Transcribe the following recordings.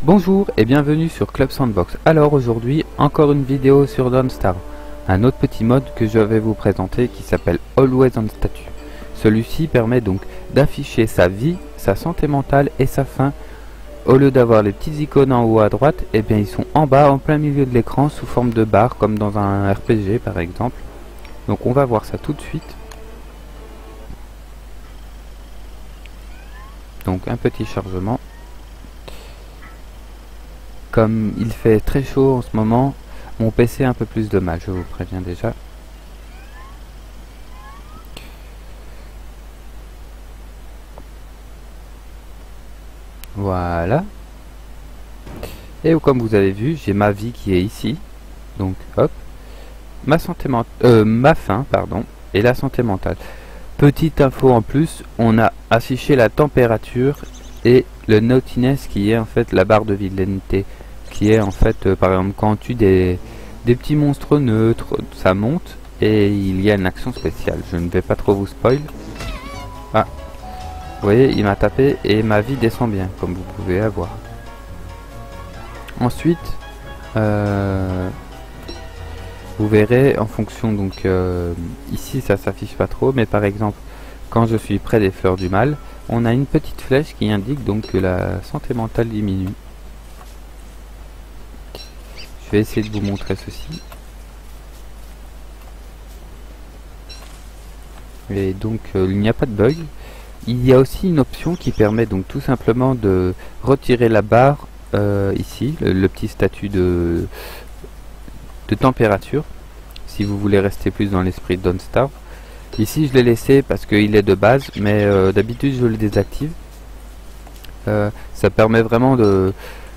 Bonjour et bienvenue sur Club Sandbox. Alors aujourd'hui, encore une vidéo sur Don't Starve, un autre petit mode que je vais vous présenter qui s'appelle Always on Statue. Celui-ci permet donc d'afficher sa vie, sa santé mentale et sa faim. Au lieu d'avoir les petits icônes en haut à droite, eh bien ils sont en bas, en plein milieu de l'écran, sous forme de barre, comme dans un RPG par exemple. Donc on va voir ça tout de suite. Donc un petit chargement. Comme il fait très chaud en ce moment, mon PC a un peu plus de mal, je vous préviens déjà. Voilà. Et comme vous avez vu, j'ai ma vie qui est ici. Donc hop. Ma faim, pardon, et la santé mentale. Petite info en plus, on a affiché la température et le naughtiness qui est en fait la barre de vitalité. Qui est en fait, par exemple, quand on tue des petits monstres neutres, ça monte et il y a une action spéciale. Je ne vais pas trop vous spoil. Ah, vous voyez, il m'a tapé et ma vie descend bien, comme vous pouvez avoir. Ensuite, vous verrez en fonction, donc ici ça s'affiche pas trop, mais par exemple, quand je suis près des fleurs du mal, on a une petite flèche qui indique donc que la santé mentale diminue. Je vais essayer de vous montrer ceci. Et donc il n'y a pas de bug. Il y a aussi une option qui permet donc tout simplement de retirer la barre ici, le petit statut de température, si vous voulez rester plus dans l'esprit de Don't Starve. Ici je l'ai laissé parce qu'il est de base, mais d'habitude je le désactive. Ça permet vraiment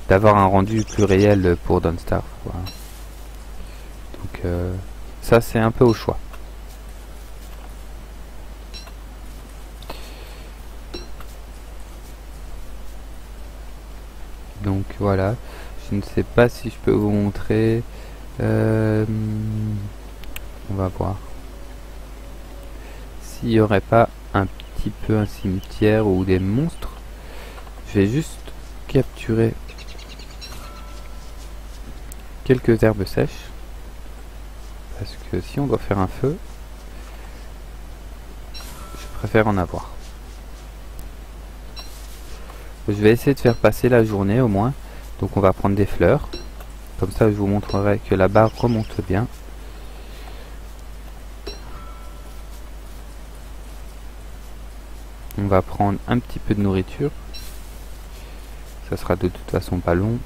d'avoir un rendu plus réel pour Don't Starve. Voilà. Donc ça c'est un peu au choix. Donc voilà, je ne sais pas si je peux vous montrer. On va voir s'il n'y aurait pas un petit peu un cimetière ou des monstres. Je vais juste capturer quelques herbes sèches parce que si on doit faire un feu, je préfère en avoir. Je vais essayer de faire passer la journée au moins. Donc on va prendre des fleurs. Comme ça je vous montrerai que la barre remonte bien. On va prendre un petit peu de nourriture. Ça sera de toute façon pas long.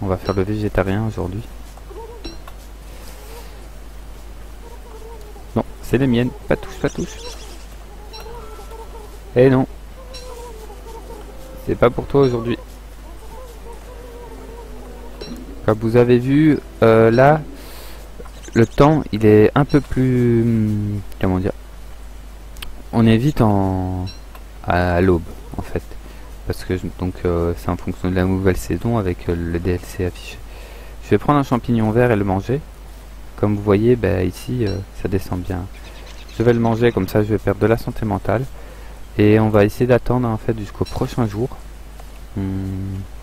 On va faire le végétarien aujourd'hui. Non, c'est les miennes. Pas touche, pas touche. Eh non. C'est pas pour toi aujourd'hui. Comme vous avez vu, là, le temps, il est un peu plus... comment dire? On est vite à l'aube, en fait. Parce que donc c'est en fonction de la nouvelle saison avec le DLC affiché. Je vais prendre un champignon vert et le manger. Comme vous voyez, bah, ici, ça descend bien. Je vais le manger, comme ça je vais perdre de la santé mentale. Et on va essayer d'attendre en fait jusqu'au prochain jour.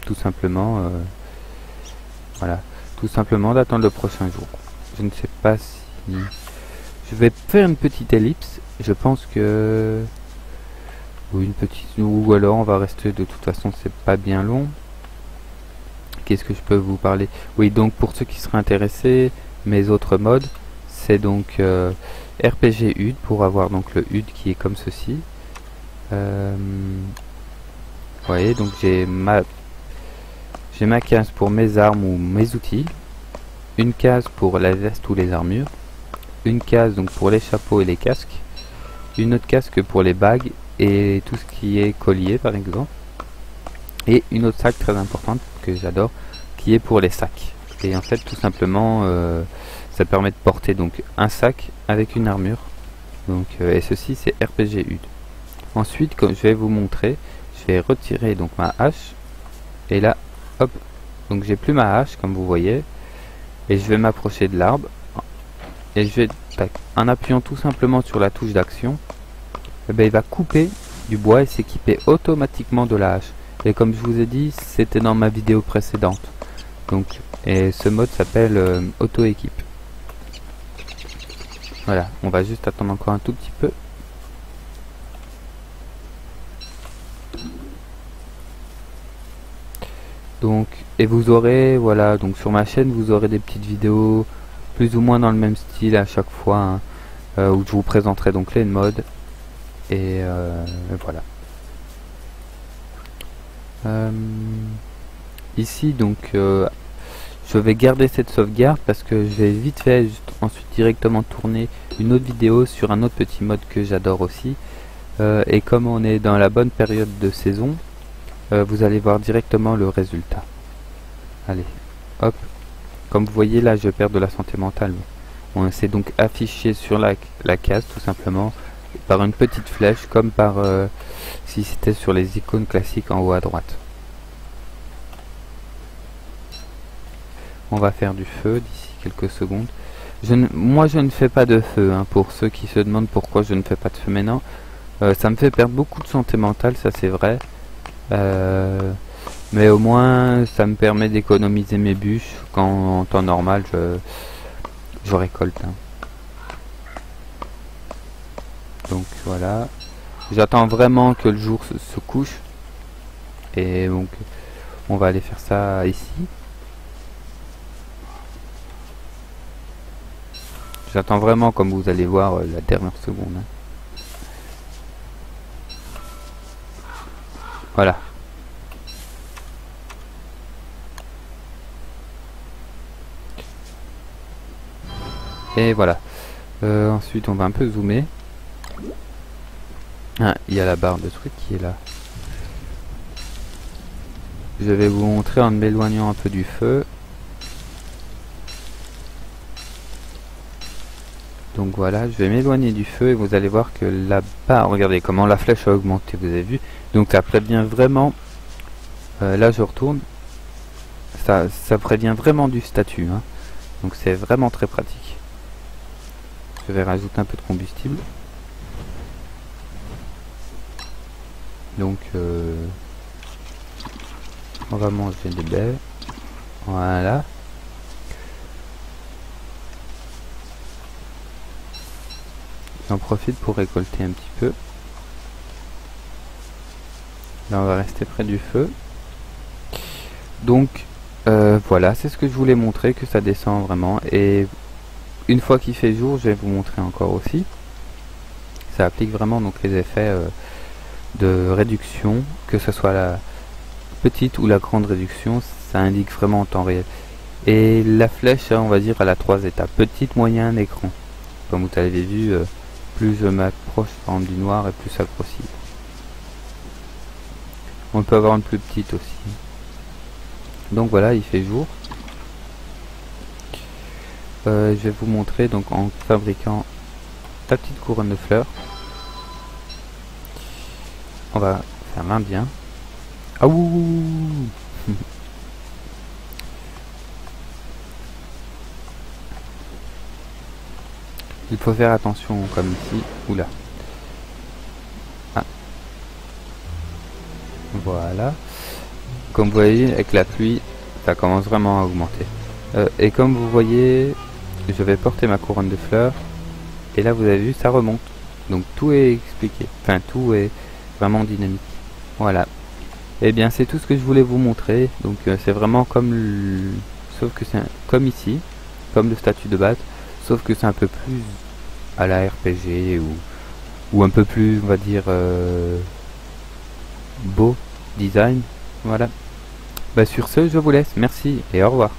Tout simplement, voilà, tout simplement d'attendre le prochain jour. Je ne sais pas si je vais faire une petite ellipse. Je pense que ou une petite, ou alors on va rester, de toute façon c'est pas bien long. Qu'est-ce que je peux vous parler? Oui, donc pour ceux qui seraient intéressés, mes autres modes, c'est donc RPG HUD pour avoir donc le HUD qui est comme ceci. Vous voyez, donc j'ai ma case pour mes armes ou mes outils, une case pour la veste ou les armures, une case donc pour les chapeaux et les casques, une autre casque pour les bagues et tout ce qui est collier par exemple, et une autre sac très importante que j'adore qui est pour les sacs. Et en fait tout simplement ça permet de porter donc un sac avec une armure. Donc et ceci c'est RPG HUD. Ensuite, comme je vais vous montrer, je vais retirer donc ma hache et là hop, donc j'ai plus ma hache comme vous voyez, et je vais m'approcher de l'arbre et je vais, tac, en appuyant tout simplement sur la touche d'action, eh ben, il va couper du bois et s'équiper automatiquement de la hache. Et comme je vous ai dit, c'était dans ma vidéo précédente. Donc, et ce mode s'appelle auto-équipe. Voilà, on va juste attendre encore un tout petit peu. Donc, et vous aurez, voilà, donc sur ma chaîne, vous aurez des petites vidéos plus ou moins dans le même style à chaque fois, hein, où je vous présenterai donc les modes. Et voilà. Ici, donc, je vais garder cette sauvegarde parce que je vais vite fait juste ensuite directement tourner une autre vidéo sur un autre petit mode que j'adore aussi. Et comme on est dans la bonne période de saison, vous allez voir directement le résultat. Allez, hop. Comme vous voyez là, je perds de la santé mentale. On s'est donc affiché sur la case tout simplement par une petite flèche, comme par si c'était sur les icônes classiques en haut à droite. On va faire du feu d'ici quelques secondes. Moi je ne fais pas de feu, hein, pour ceux qui se demandent pourquoi je ne fais pas de feu maintenant. Ça me fait perdre beaucoup de santé mentale, ça c'est vrai. Mais au moins ça me permet d'économiser mes bûches quand en temps normal je récolte, hein. Donc voilà, j'attends vraiment que le jour se couche et donc on va aller faire ça ici. J'attends vraiment, comme vous allez voir, la dernière seconde, hein. Voilà. Et voilà. Ensuite, on va un peu zoomer. Ah, il y a la barre de truc qui est là. Je vais vous montrer en m'éloignant un peu du feu. Donc voilà, je vais m'éloigner du feu et vous allez voir que la barre, regardez comment la flèche a augmenté, vous avez vu. Donc ça prévient vraiment, là je retourne, ça prévient vraiment du statut, hein. Donc c'est vraiment très pratique. Je vais rajouter un peu de combustible. Donc on va manger des baies. Voilà. J'en profite pour récolter un petit peu. Là on va rester près du feu. Donc voilà, c'est ce que je voulais montrer, que ça descend vraiment. Et une fois qu'il fait jour, je vais vous montrer encore aussi. Ça applique vraiment donc les effets de réduction, que ce soit la petite ou la grande réduction, ça indique vraiment en temps réel. Et la flèche, on va dire, elle a 3 étapes: petite, moyen et grand. Comme vous avez vu, plus je m'approche par exemple du noir et plus ça grossit. On peut avoir une plus petite aussi. Donc voilà, il fait jour. Je vais vous montrer donc en fabriquant la petite couronne de fleurs. On va faire main bien. Ah ouh. Il faut faire attention comme ici. Oula. Ah. Voilà. Comme vous voyez, avec la pluie, ça commence vraiment à augmenter. Et comme vous voyez, je vais porter ma couronne de fleurs. Et là, vous avez vu, ça remonte. Donc tout est expliqué. Enfin, tout est vraiment dynamique. Voilà. Et bien, c'est tout ce que je voulais vous montrer. Donc c'est vraiment comme sauf que c'est comme ici, comme le statut de base, sauf que c'est un peu plus à la RPG ou un peu plus, on va dire, beau design. Voilà. Bah sur ce, je vous laisse. Merci et au revoir.